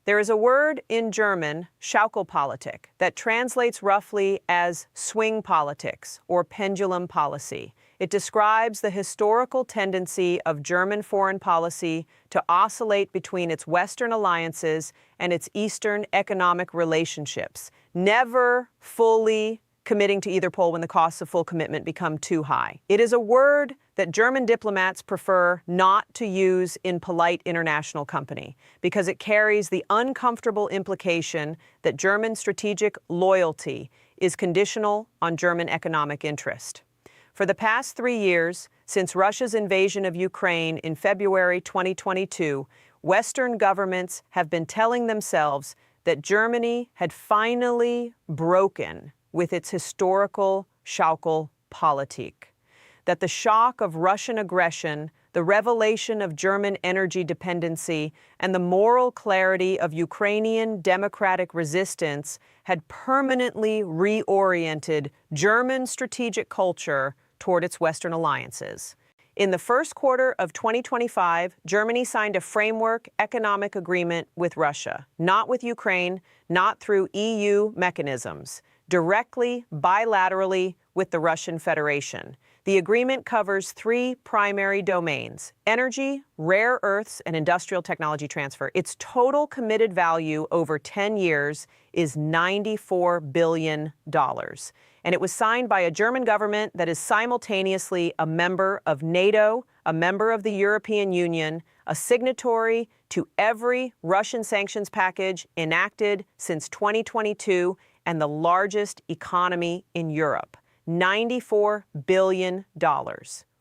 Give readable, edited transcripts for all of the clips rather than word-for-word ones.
There is a word in German, Schaukelpolitik, that translates roughly as swing politics or pendulum policy. It describes the historical tendency of German foreign policy to oscillate between its Western alliances and its Eastern economic relationships, never fully committing to either pole when the costs of full commitment become too high. It is a word that German diplomats prefer not to use in polite international company because it carries the uncomfortable implication that German strategic loyalty is conditional on German economic interest. For the past 3 years, since Russia's invasion of Ukraine in February 2022, Western governments have been telling themselves that Germany had finally broken with its historical Schaukelpolitik, that the shock of Russian aggression, the revelation of German energy dependency, and the moral clarity of Ukrainian democratic resistance had permanently reoriented German strategic culture toward its Western alliances. In the first quarter of 2025, Germany signed a framework economic agreement with Russia, not with Ukraine, not through EU mechanisms, directly, bilaterally with the Russian Federation. The agreement covers 3 primary domains: energy, rare earths, and industrial technology transfer. Its total committed value over 10 years is $94 billion. And it was signed by a German government that is simultaneously a member of NATO, a member of the European Union, a signatory to every Russian sanctions package enacted since 2022, and the largest economy in Europe, $94 billion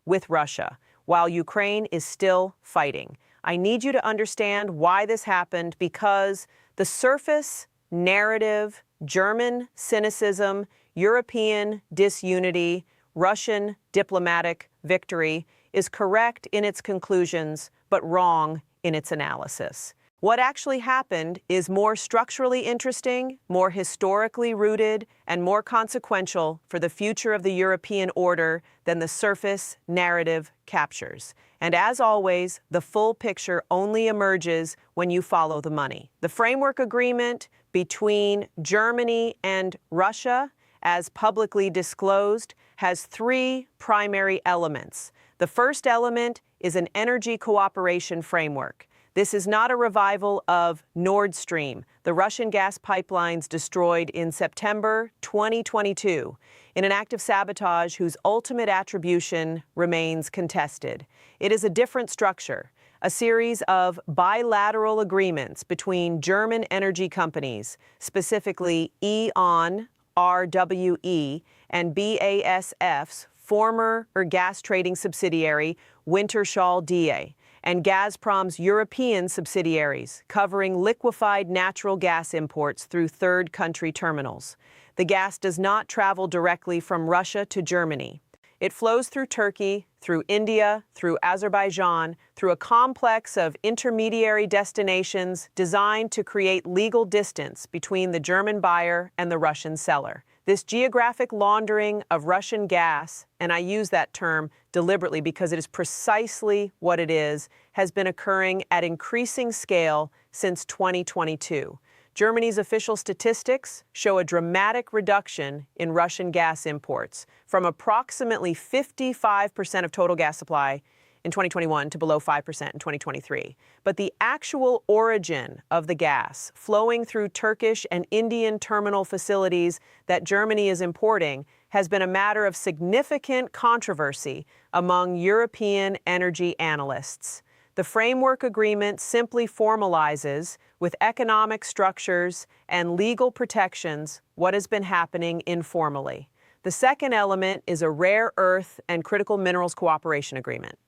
with Russia, while Ukraine is still fighting. I need you to understand why this happened, because the surface narrative, German cynicism, European disunity, Russian diplomatic victory is correct in its conclusions, but wrong in its analysis. What actually happened is more structurally interesting, more historically rooted, and more consequential for the future of the European order than the surface narrative captures. And as always, the full picture only emerges when you follow the money. The framework agreement between Germany and Russia, as publicly disclosed, has 3 primary elements. The first element is an energy cooperation framework. This is not a revival of Nord Stream, the Russian gas pipelines destroyed in September 2022, in an act of sabotage whose ultimate attribution remains contested. It is a different structure, a series of bilateral agreements between German energy companies, specifically E.ON, RWE, and BASF's former gas trading subsidiary, Wintershall Dea, and Gazprom's European subsidiaries, covering liquefied natural gas imports through third country terminals. The gas does not travel directly from Russia to Germany. It flows through Turkey, through India, through Azerbaijan, through a complex of intermediary destinations designed to create legal distance between the German buyer and the Russian seller. This geographic laundering of Russian gas, and I use that term deliberately because it is precisely what it is, has been occurring at increasing scale since 2022. Germany's official statistics show a dramatic reduction in Russian gas imports from approximately 55% of total gas supply in 2021 to below 5% in 2023. But the actual origin of the gas flowing through Turkish and Indian terminal facilities that Germany is importing has been a matter of significant controversy among European energy analysts. The framework agreement simply formalizes, with economic structures and legal protections, what has been happening informally. The second element is a rare earth and critical minerals cooperation agreement.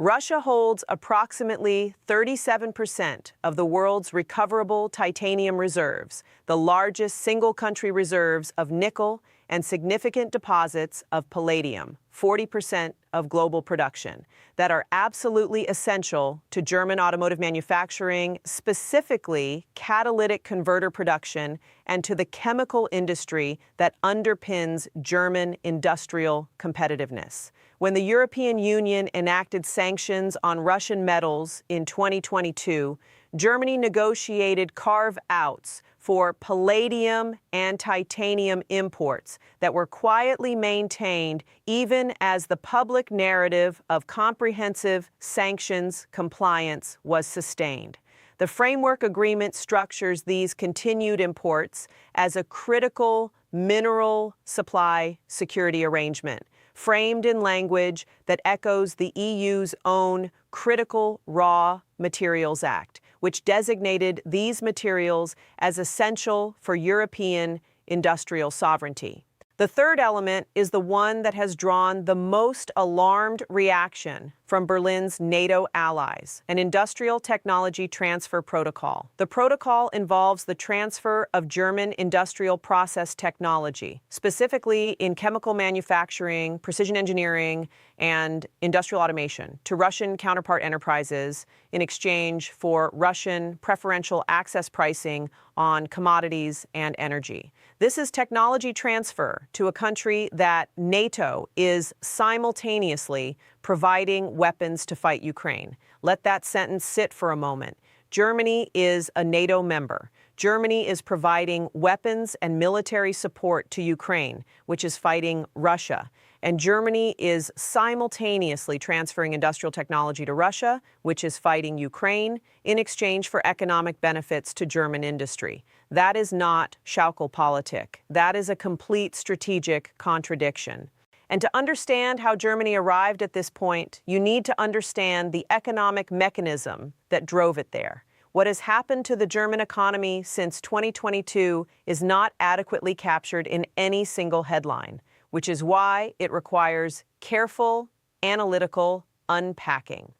Russia holds approximately 37% of the world's recoverable titanium reserves, the largest single-country reserves of nickel, and significant deposits of palladium, 40% of global production, that are absolutely essential to German automotive manufacturing, specifically catalytic converter production, and to the chemical industry that underpins German industrial competitiveness. When the European Union enacted sanctions on Russian metals in 2022, Germany negotiated carve-outs for palladium and titanium imports that were quietly maintained even as the public narrative of comprehensive sanctions compliance was sustained. The framework agreement structures these continued imports as a critical mineral supply security arrangement, framed in language that echoes the EU's own Critical Raw Materials Act, which designated these materials as essential for European industrial sovereignty. The third element is the one that has drawn the most alarmed reaction from Berlin's NATO allies, an industrial technology transfer protocol. The protocol involves the transfer of German industrial process technology, specifically in chemical manufacturing, precision engineering, and industrial automation, to Russian counterpart enterprises in exchange for Russian preferential access pricing on commodities and energy. This is technology transfer to a country that NATO is simultaneously providing weapons to fight Ukraine. Let that sentence sit for a moment. Germany is a NATO member. Germany is providing weapons and military support to Ukraine, which is fighting Russia. And Germany is simultaneously transferring industrial technology to Russia, which is fighting Ukraine, in exchange for economic benefits to German industry. That is not Schaukelpolitik. That is a complete strategic contradiction. And to understand how Germany arrived at this point, you need to understand the economic mechanism that drove it there. What has happened to the German economy since 2022 is not adequately captured in any single headline, which is why it requires careful, analytical unpacking.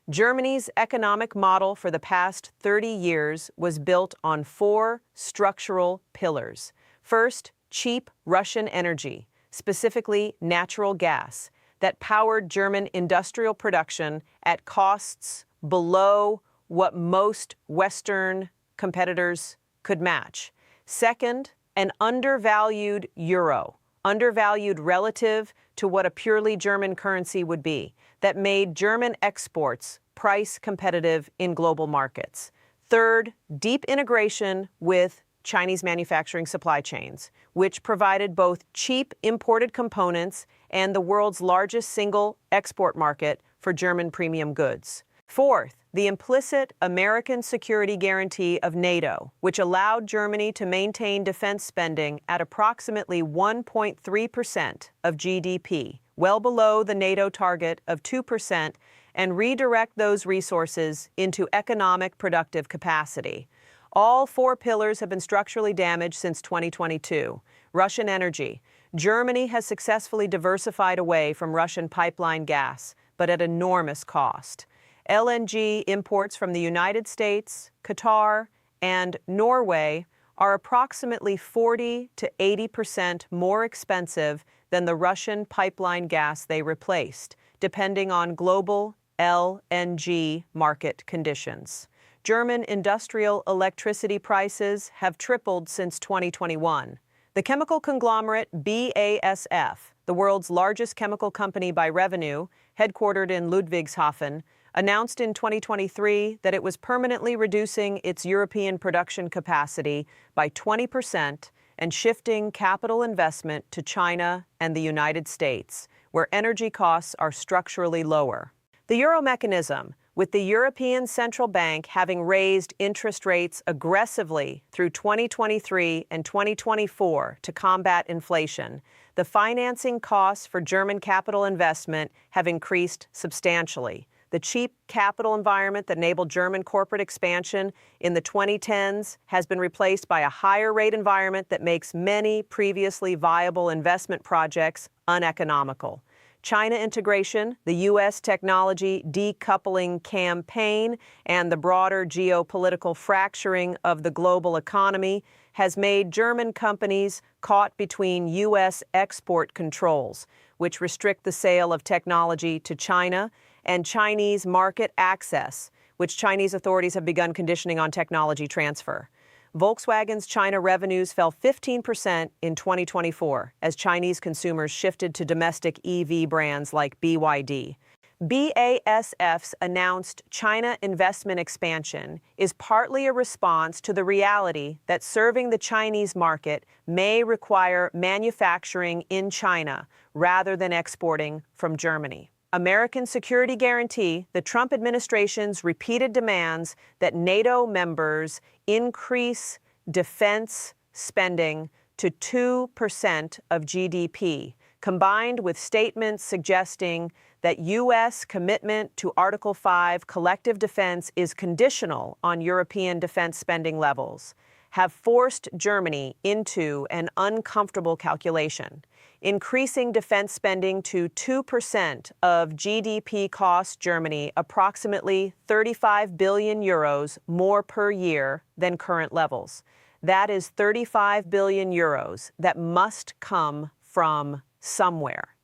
Germany's economic model for the past 30 years was built on 4 structural pillars. First, cheap Russian energy, specifically natural gas, that powered German industrial production at costs below what most Western competitors could match. Second, an undervalued euro, undervalued relative to what a purely German currency would be, that made German exports price competitive in global markets. Third, deep integration with Chinese manufacturing supply chains, which provided both cheap imported components and the world's largest single export market for German premium goods. Fourth, the implicit American security guarantee of NATO, which allowed Germany to maintain defense spending at approximately 1.3% of GDP, well below the NATO target of 2%, and redirect those resources into economic productive capacity. All 4 pillars have been structurally damaged since 2022. Russian energy. Germany has successfully diversified away from Russian pipeline gas, but at enormous cost. LNG imports from the United States, Qatar, and Norway are approximately 40 to 80% more expensive than the Russian pipeline gas they replaced, depending on global LNG market conditions. German industrial electricity prices have tripled since 2021. The chemical conglomerate BASF, the world's largest chemical company by revenue, headquartered in Ludwigshafen, announced in 2023 that it was permanently reducing its European production capacity by 20% and shifting capital investment to China and the United States, where energy costs are structurally lower. The euro mechanism, with the European Central Bank having raised interest rates aggressively through 2023 and 2024 to combat inflation, the financing costs for German capital investment have increased substantially. The cheap capital environment that enabled German corporate expansion in the 2010s has been replaced by a higher rate environment that makes many previously viable investment projects uneconomical. China integration, the U.S. technology decoupling campaign, and the broader geopolitical fracturing of the global economy has made German companies caught between U.S. export controls, which restrict the sale of technology to China, and Chinese market access, which Chinese authorities have begun conditioning on technology transfer. Volkswagen's China revenues fell 15% in 2024 as Chinese consumers shifted to domestic EV brands like BYD. BASF's announced China investment expansion is partly a response to the reality that serving the Chinese market may require manufacturing in China rather than exporting from Germany. American security guarantee the Trump administration's repeated demands that NATO members increase defense spending to 2% of GDP, combined with statements suggesting that U.S. commitment to Article 5 collective defense is conditional on European defense spending levels, have forced Germany into an uncomfortable calculation. Increasing defense spending to 2% of GDP costs Germany approximately 35 billion euros more per year than current levels. That is 35 billion euros that must come from somewhere.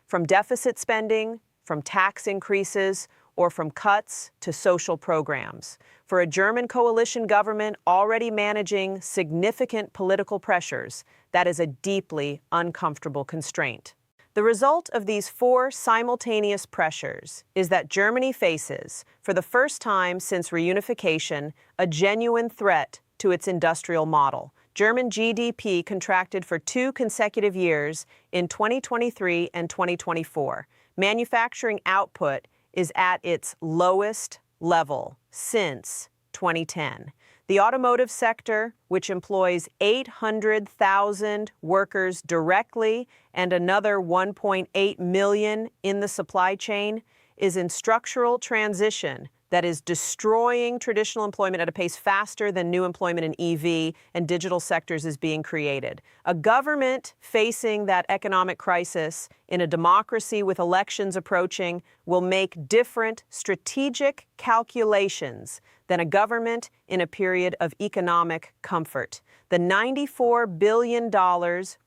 From deficit spending, from tax increases, or from cuts to social programs. For a German coalition government already managing significant political pressures, that is a deeply uncomfortable constraint. The result of these four simultaneous pressures is that Germany faces, for the first time since reunification, a genuine threat to its industrial model. German GDP contracted for 2 consecutive years in 2023 and 2024. Manufacturing output is at its lowest level since 2010. The automotive sector, which employs 800,000 workers directly and another 1.8 million in the supply chain, is in structural transition that is destroying traditional employment at a pace faster than new employment in EV and digital sectors is being created. A government facing that economic crisis in a democracy with elections approaching will make different strategic calculations than a government in a period of economic comfort. The $94 billion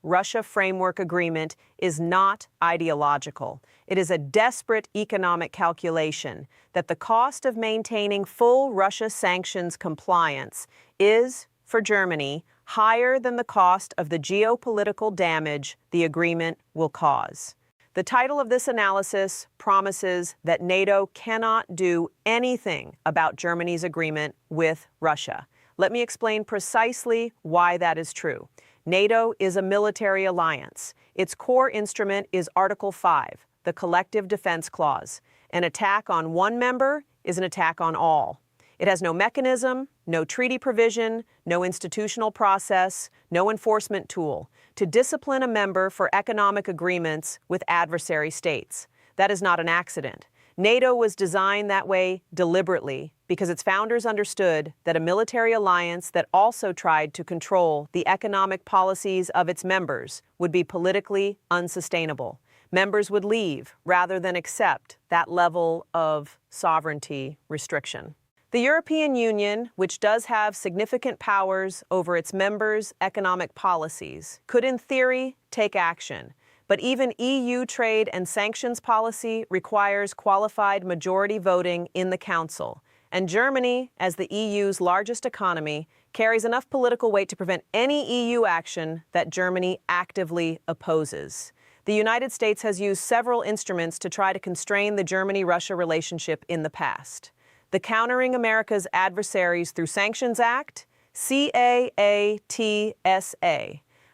Russia Framework Agreement is not ideological. It is a desperate economic calculation that the cost of maintaining full Russia sanctions compliance is, for Germany, higher than the cost of the geopolitical damage the agreement will cause. The title of this analysis promises that NATO cannot do anything about Germany's agreement with Russia. Let me explain precisely why that is true. NATO is a military alliance. Its core instrument is Article 5, the Collective Defense Clause. An attack on one member is an attack on all. It has no mechanism, no treaty provision, no institutional process, no enforcement tool to discipline a member for economic agreements with adversary states. That is not an accident. NATO was designed that way deliberately because its founders understood that a military alliance that also tried to control the economic policies of its members would be politically unsustainable. Members would leave rather than accept that level of sovereignty restriction. The European Union, which does have significant powers over its members' economic policies, could in theory take action. But even EU trade and sanctions policy requires qualified majority voting in the Council. And Germany, as the EU's largest economy, carries enough political weight to prevent any EU action that Germany actively opposes. The United States has used several instruments to try to constrain the Germany-Russia relationship in the past. The Countering America's Adversaries Through Sanctions Act, CAATSA,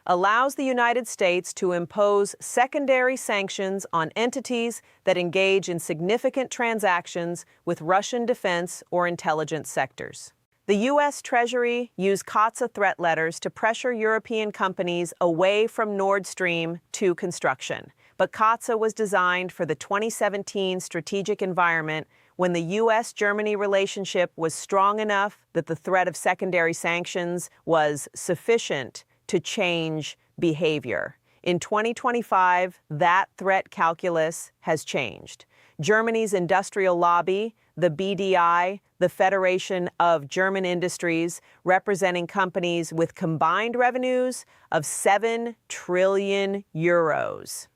allows the United States to impose secondary sanctions on entities that engage in significant transactions with Russian defense or intelligence sectors. The U.S. Treasury used CAATSA threat letters to pressure European companies away from Nord Stream 2 construction. But CAATSA was designed for the 2017 strategic environment when the U.S.-Germany relationship was strong enough that the threat of secondary sanctions was sufficient to change behavior. In 2025, that threat calculus has changed. Germany's industrial lobby, the BDI, the Federation of German Industries, representing companies with combined revenues of 7 trillion euros,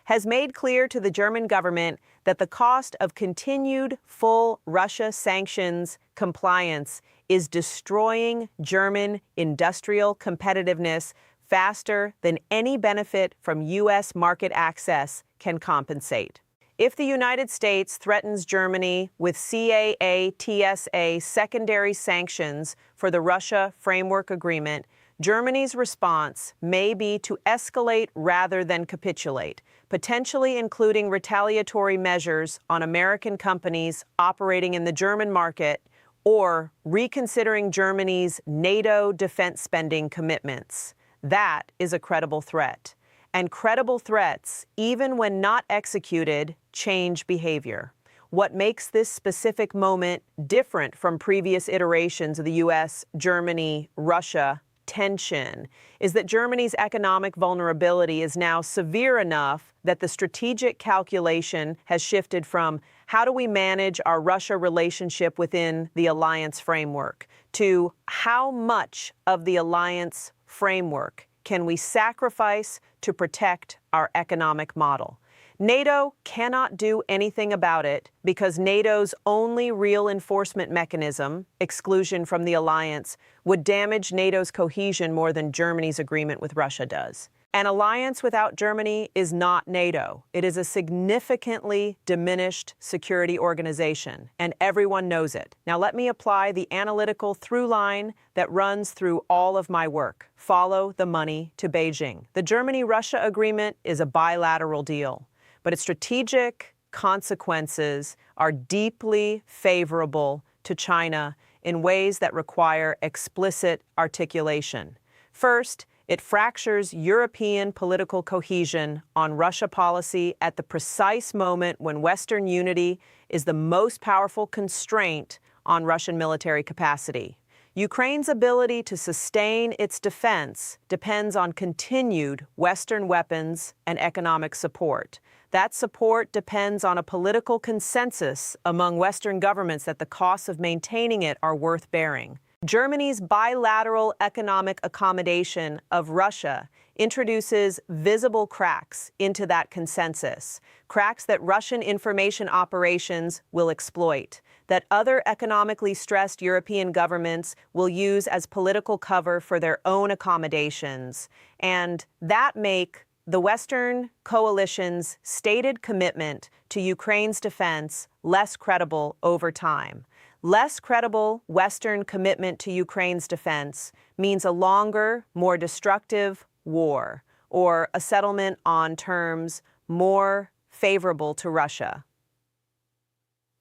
has made clear to the German government that the cost of continued full Russia sanctions compliance is destroying German industrial competitiveness faster than any benefit from U.S. market access can compensate. If the United States threatens Germany with CAA-TSA secondary sanctions for the Russia Framework Agreement, Germany's response may be to escalate rather than capitulate, potentially including retaliatory measures on American companies operating in the German market or reconsidering Germany's NATO defense spending commitments. That is a credible threat. And credible threats, even when not executed, change behavior. What makes this specific moment different from previous iterations of the US, Germany, Russia tension is that Germany's economic vulnerability is now severe enough that the strategic calculation has shifted from how do we manage our Russia relationship within the alliance framework to how much of the alliance framework can we sacrifice to protect our economic model. NATO cannot do anything about it because NATO's only real enforcement mechanism, exclusion from the alliance, would damage NATO's cohesion more than Germany's agreement with Russia does. An alliance without Germany is not NATO. It is a significantly diminished security organization, and everyone knows it. Now let me apply the analytical through line that runs through all of my work. Follow the money to Beijing. The Germany-Russia agreement is a bilateral deal, but its strategic consequences are deeply favorable to China in ways that require explicit articulation. First, it fractures European political cohesion on Russia policy at the precise moment when Western unity is the most powerful constraint on Russian military capacity. Ukraine's ability to sustain its defense depends on continued Western weapons and economic support. That support depends on a political consensus among Western governments that the costs of maintaining it are worth bearing. Germany's bilateral economic accommodation of Russia introduces visible cracks into that consensus, cracks that Russian information operations will exploit, that other economically stressed European governments will use as political cover for their own accommodations, and that make the Western coalition's stated commitment to Ukraine's defense less credible over time. Less credible Western commitment to Ukraine's defense means a longer, more destructive war, or a settlement on terms more favorable to Russia,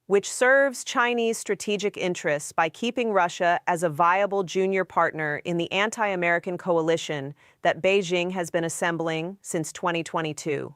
which serves Chinese strategic interests by keeping Russia as a viable junior partner in the anti-American coalition that Beijing has been assembling since 2022.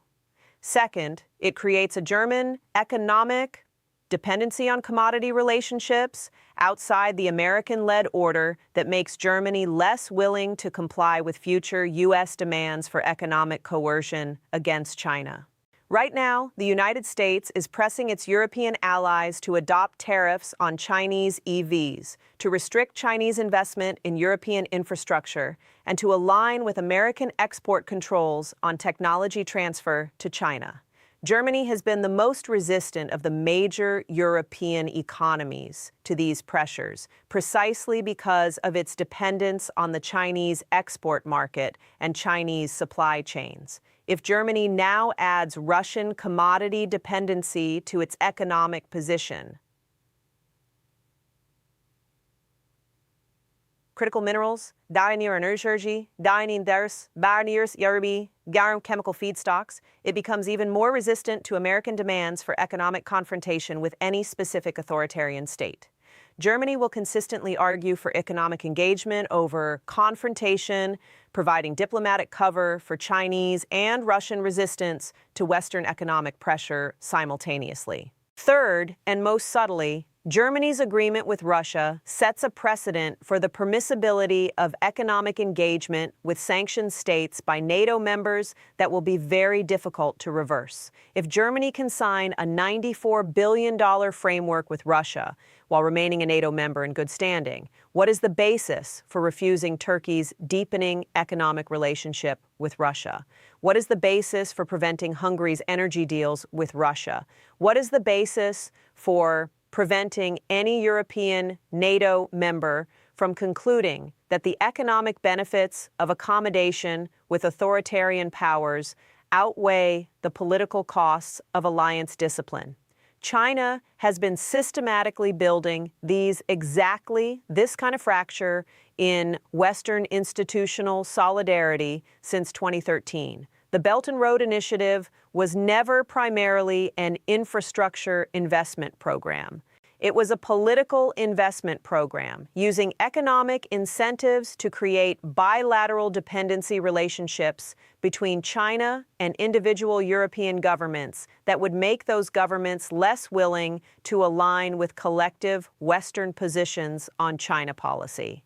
Second, it creates a German economic dependency on commodity relationships outside the American-led order that makes Germany less willing to comply with future U.S. demands for economic coercion against China. Right now, the United States is pressing its European allies to adopt tariffs on Chinese EVs, to restrict Chinese investment in European infrastructure, and to align with American export controls on technology transfer to China. Germany has been the most resistant of the major European economies to these pressures, precisely because of its dependence on the Chinese export market and Chinese supply chains. If Germany now adds Russian commodity dependency to its economic position, critical minerals, dynir energy, dynin ders, barniers yerbi, garum chemical feedstocks, it becomes even more resistant to American demands for economic confrontation with any specific authoritarian state. Germany will consistently argue for economic engagement over confrontation, providing diplomatic cover for Chinese and Russian resistance to Western economic pressure simultaneously. Third, and most subtly, Germany's agreement with Russia sets a precedent for the permissibility of economic engagement with sanctioned states by NATO members that will be very difficult to reverse. If Germany can sign a $94 billion framework with Russia while remaining a NATO member in good standing, what is the basis for refusing Turkey's deepening economic relationship with Russia? What is the basis for preventing Hungary's energy deals with Russia? What is the basis for preventing any European NATO member from concluding that the economic benefits of accommodation with authoritarian powers outweigh the political costs of alliance discipline. China has been systematically building exactly this kind of fracture in Western institutional solidarity since 2013. The Belt and Road Initiative was never primarily an infrastructure investment program. It was a political investment program using economic incentives to create bilateral dependency relationships between China and individual European governments that would make those governments less willing to align with collective Western positions on China policy.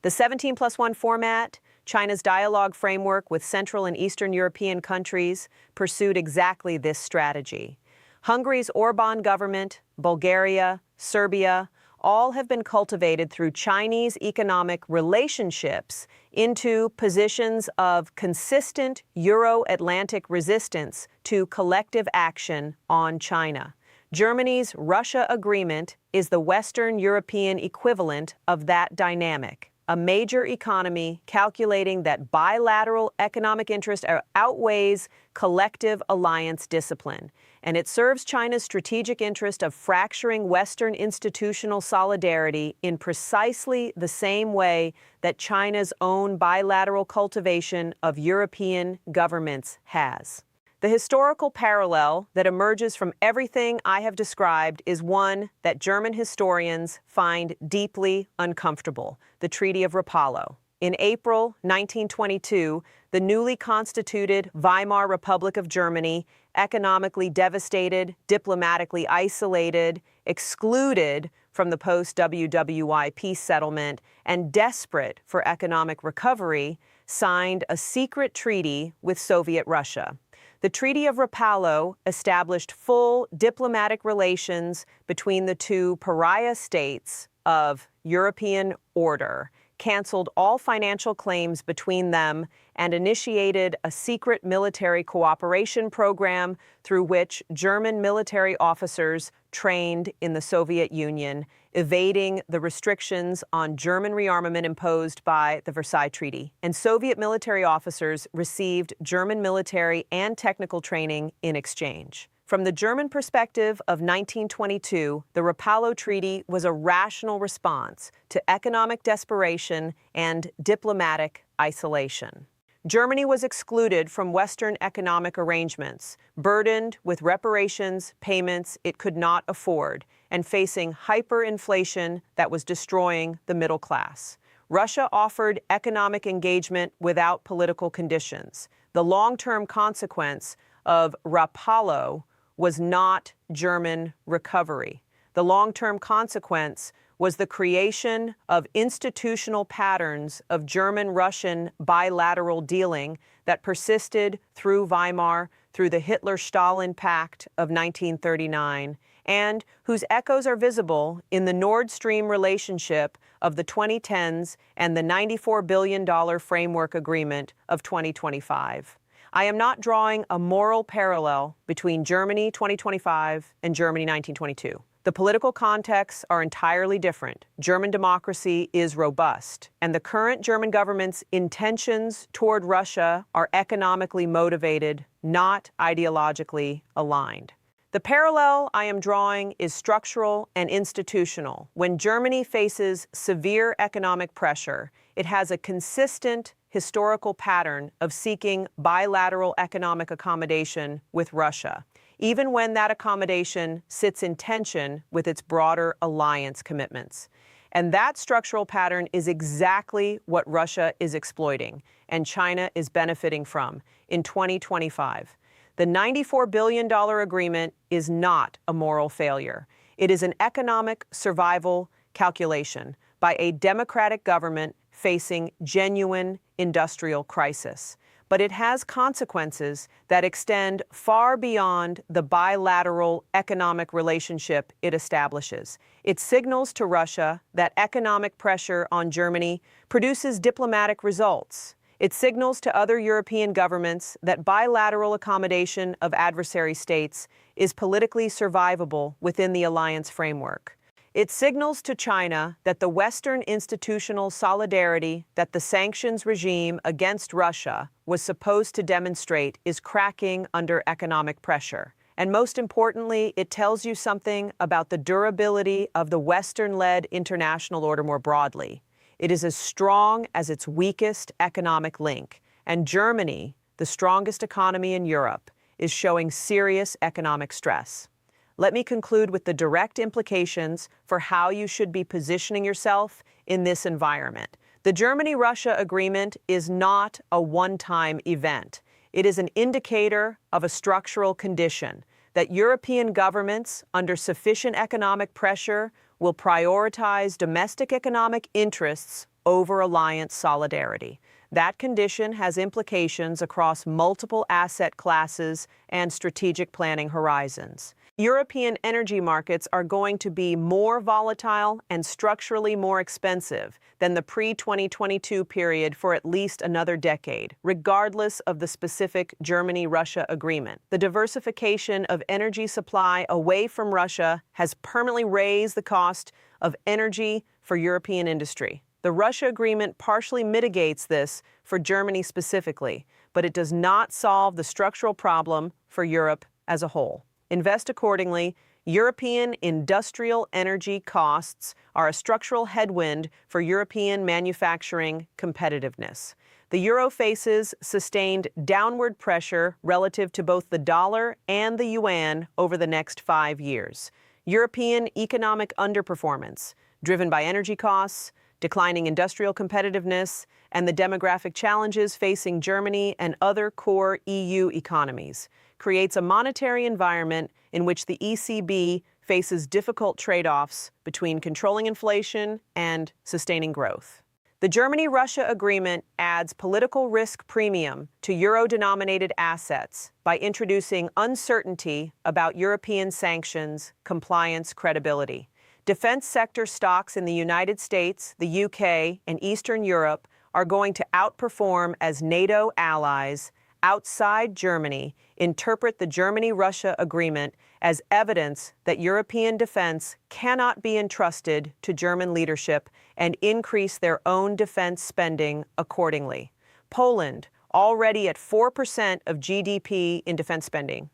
The 17+1 format, China's dialogue framework with Central and Eastern European countries, pursued exactly this strategy. Hungary's Orbán government, Bulgaria, Serbia, all have been cultivated through Chinese economic relationships into positions of consistent Euro-Atlantic resistance to collective action on China. Germany's Russia agreement is the Western European equivalent of that dynamic. A major economy calculating that bilateral economic interest outweighs collective alliance discipline, and it serves China's strategic interest of fracturing Western institutional solidarity in precisely the same way that China's own bilateral cultivation of European governments has. The historical parallel that emerges from everything I have described is one that German historians find deeply uncomfortable: the Treaty of Rapallo. In April 1922, the newly constituted Weimar Republic of Germany, economically devastated, diplomatically isolated, excluded from the post-WWI peace settlement, and desperate for economic recovery, signed a secret treaty with Soviet Russia. The Treaty of Rapallo established full diplomatic relations between the two pariah states of European order, canceled all financial claims between them, and initiated a secret military cooperation program through which German military officers trained in the Soviet Union, evading the restrictions on German rearmament imposed by the Versailles Treaty. And Soviet military officers received German military and technical training in exchange. From the German perspective of 1922, the Rapallo Treaty was a rational response to economic desperation and diplomatic isolation. Germany was excluded from Western economic arrangements, burdened with reparations payments it could not afford, and facing hyperinflation that was destroying the middle class. Russia offered economic engagement without political conditions. The long-term consequence of Rapallo was not German recovery. The long-term consequence was the creation of institutional patterns of German-Russian bilateral dealing that persisted through Weimar, through the Hitler-Stalin Pact of 1939, and whose echoes are visible in the Nord Stream relationship of the 2010s and the $94 billion framework agreement of 2025. I am not drawing a moral parallel between Germany 2025 and Germany 1922. The political contexts are entirely different. German democracy is robust, and the current German government's intentions toward Russia are economically motivated, not ideologically aligned. The parallel I am drawing is structural and institutional. When Germany faces severe economic pressure, it has a consistent historical pattern of seeking bilateral economic accommodation with Russia, even when that accommodation sits in tension with its broader alliance commitments. And that structural pattern is exactly what Russia is exploiting and China is benefiting from in 2025. The $94 billion agreement is not a moral failure. It is an economic survival calculation by a democratic government facing genuine industrial crisis. But it has consequences that extend far beyond the bilateral economic relationship it establishes. It signals to Russia that economic pressure on Germany produces diplomatic results. It signals to other European governments that bilateral accommodation of adversary states is politically survivable within the alliance framework. It signals to China that the Western institutional solidarity that the sanctions regime against Russia was supposed to demonstrate is cracking under economic pressure. And most importantly, it tells you something about the durability of the Western-led international order more broadly. It is as strong as its weakest economic link, and Germany, the strongest economy in Europe, is showing serious economic stress. Let me conclude with the direct implications for how you should be positioning yourself in this environment. The Germany-Russia agreement is not a one-time event. It is an indicator of a structural condition that European governments, under sufficient economic pressure, will prioritize domestic economic interests over alliance solidarity. That condition has implications across multiple asset classes and strategic planning horizons. European energy markets are going to be more volatile and structurally more expensive than the pre-2022 period for at least another decade, regardless of the specific Germany-Russia agreement. The diversification of energy supply away from Russia has permanently raised the cost of energy for European industry. The Russia agreement partially mitigates this for Germany specifically, but it does not solve the structural problem for Europe as a whole. Invest accordingly. European industrial energy costs are a structural headwind for European manufacturing competitiveness. The euro faces sustained downward pressure relative to both the dollar and the yuan over the next 5 years. European economic underperformance, driven by energy costs, declining industrial competitiveness, and the demographic challenges facing Germany and other core EU economies, creates a monetary environment in which the ECB faces difficult trade-offs between controlling inflation and sustaining growth. The Germany-Russia agreement adds political risk premium to euro-denominated assets by introducing uncertainty about European sanctions, compliance, credibility. Defense sector stocks in the United States, the UK, and Eastern Europe are going to outperform as NATO allies outside Germany interpret the Germany-Russia agreement as evidence that European defense cannot be entrusted to German leadership and increase their own defense spending accordingly. Poland, already at 4% of GDP in defense spending.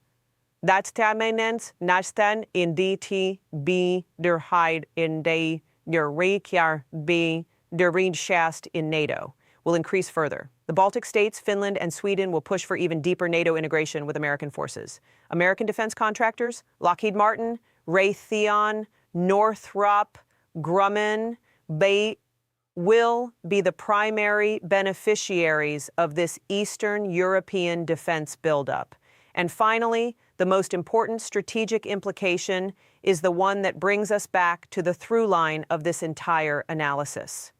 Dat tamenens nastan in DT B der Heid in de der Reikjar B der Riedschast in NATO will increase further. The Baltic states, Finland, and Sweden will push for even deeper NATO integration with American forces. American defense contractors, Lockheed Martin, Raytheon, Northrop Grumman, will be the primary beneficiaries of this Eastern European defense buildup. And finally, the most important strategic implication is the one that brings us back to the through line of this entire analysis.